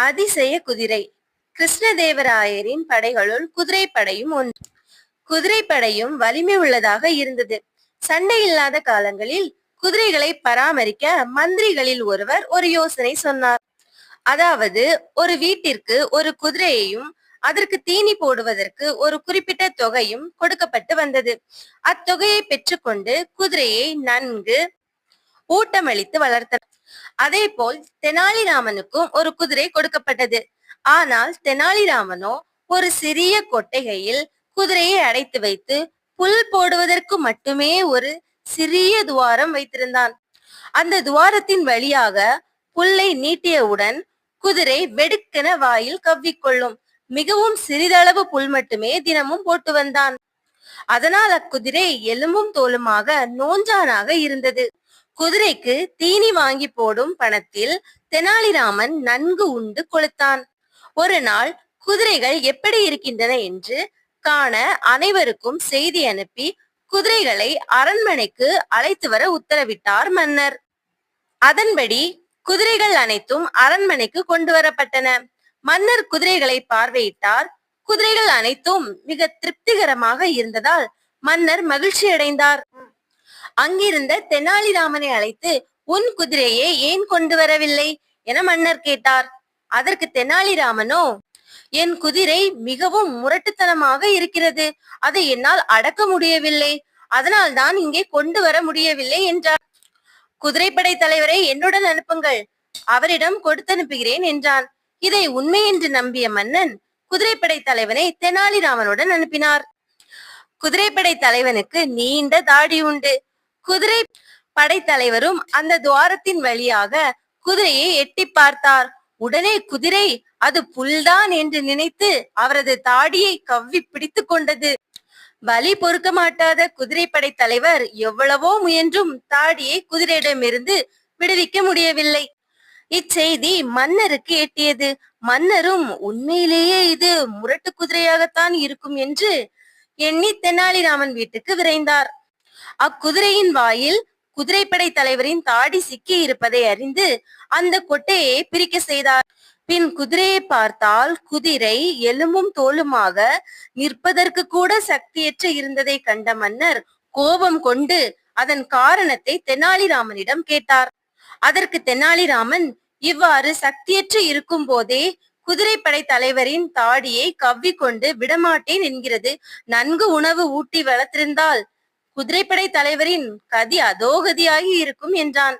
அதிசய குதிரை. கிருஷ்ணதேவராயரின் படைகளுள் குதிரைப்படையும் ஒன்று. குதிரைப்படையும் வலிமை உள்ளதாக இருந்தது. சண்டை இல்லாத காலங்களில் குதிரைகளை பராமரிக்க மந்திரிகளில் ஒருவர் ஒரு யோசனை சொன்னார். அதாவது, ஒரு வீட்டிற்கு ஒரு குதிரையையும் அதற்கு தீனி போடுவதற்கு ஒரு குறிப்பிட்ட தொகையும் கொடுக்கப்பட்டு வந்தது. அத்தொகையை பெற்றுக்கொண்டு குதிரையை நன்கு ஊட்டமளித்து வளர்த்தனர். அதே போல் தெனாலிராமனுக்கும் ஒரு குதிரை கொடுக்கப்பட்டது. ஆனால் தெனாலிராமனோ ஒரு சிறிய கொட்டகையில் குதிரையை அடைத்து வைத்து புல் போடுவதற்கு மட்டுமே ஒரு சிறிய துவாரம் வைத்திருந்தான். அந்த துவாரத்தின் வழியாக புல்லை நீட்டியவுடன் குதிரை வெடுக்கென வாயில் கவ்விக்கொள்ளும். மிகவும் சிறிதளவு புல் மட்டுமே தினமும் போட்டு வந்தான். அதனால் அக்குதிரை எலும்பும் தோலுமாக நோஞ்சானாக இருந்தது. குதிரைக்கு தீனி வாங்கி போடும் பணத்தில் தெனாலிராமன் நன்கு உண்டு கொளுத்தான். ஒரு நாள் குதிரைகள் எப்படி இருக்கின்றன என்று காண அனைவருக்கும் செய்தி அனுப்பி குதிரைகளை அரண்மனைக்கு அழைத்து வர உத்தரவிட்டார் மன்னர். அதன்படி குதிரைகள் அனைத்தும் அரண்மனைக்கு கொண்டு வரப்பட்டன. மன்னர் குதிரைகளை பார்வையிட்டார். குதிரைகள் அனைத்தும் மிக திருப்திகரமாக இருந்ததால் மன்னர் மகிழ்ச்சி அடைந்தார். அங்கிருந்த தெனாலிராமனை அழைத்து, உன் குதிரையை ஏன் கொண்டு வரவில்லை என மன்னர் கேட்டார். அதற்கு தெனாலிராமனோ, என் குதிரை மிகவும் முரட்டுத்தனமாக இருக்கிறது, அதை என்னால் அடக்க முடியவில்லை, அதனால் தான் இங்கே கொண்டு வர முடியவில்லை என்றார். குதிரைப்படை தலைவரை என்னுடன் அனுப்புங்கள், அவரிடம் கொடுத்து அனுப்புகிறேன் என்றான். இதை உண்மை என்று நம்பிய மன்னன் குதிரைப்படை தலைவனை தெனாலிராமனுடன் அனுப்பினார். குதிரைப்படை தலைவனுக்கு நீண்ட தாடி உண்டு. குதிரை படைத்தலைவரும் அந்த துவாரத்தின் வழியாக குதிரையை எட்டி பார்த்தார். உடனே குதிரை அது புல்தான் என்று நினைத்து அவரது தாடியை கவ்வி பிடித்து கொண்டது. வலி பொறுக்க மாட்டாத குதிரைப்படை தலைவர் எவ்வளவோ முயன்றும் தாடியை குதிரையிடமிருந்து விடுவிக்க முடியவில்லை. இச்செய்தி மன்னருக்கு எட்டியது. மன்னரும் உண்மையிலேயே இது முரட்டு குதிரையாகத்தான் இருக்கும் என்று எண்ணி தெனாலிராமன் வீட்டுக்கு விரைந்தார். அக்குதிரையின் வாயில் குதிரைப்படை தலைவரின் தாடி சிக்கி இருப்பதை அறிந்து அந்த கொட்டையை பிரிக்க செய்தார். பின் குதிரையை பார்த்தால் குதிரை எலும்பும் தோலுமாக நிற்பதற்கு கூட சக்தியற்ற இருந்ததை கண்ட மன்னர் கோபம் கொண்டு அதன் காரணத்தை தெனாலிராமனிடம் கேட்டார். அதற்கு தெனாலிராமன், இவ்வாறு சக்தியற்று இருக்கும் போதே குதிரைப்படை தலைவரின் தாடியை கவ்விக்கொண்டு விடமாட்டேன் என்கிறது. நன்கு உணவு ஊட்டி வளர்த்திருந்தால் குதிரைப்படை தலைவரின் கதி அதோகதியாகி இருக்கும் என்றான்.